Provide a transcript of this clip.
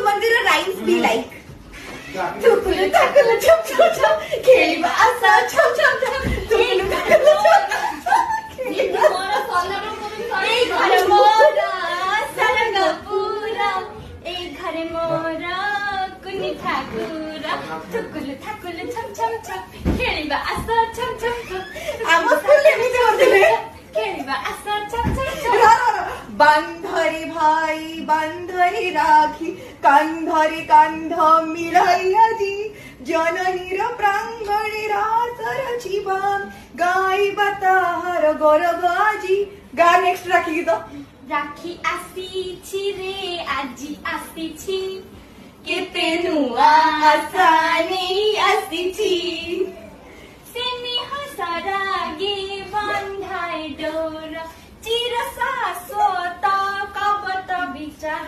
मंदिर rhymes be like तुकुलू ताकुलू छम छम छम खेळीबा असा छम छम छम तुकुलू ताकुलू छम ठाकुर छम छम छम खेळीबा असं छम छम छम खेळीबा असं छम छम छम बांधरी भाई बांधरी राखी कांधारी कांध मिळाई आजी जननीर प्रांगणी रातर जीवन गाई बताहर गरगाजी गा नेक्स्ट राखी गीत राखी आसीछि रे आजी आसीछि केते नुआ आसानी आसीछि स्नेह सरागे बंधाई डोर चिर शाश्वत कबत विचार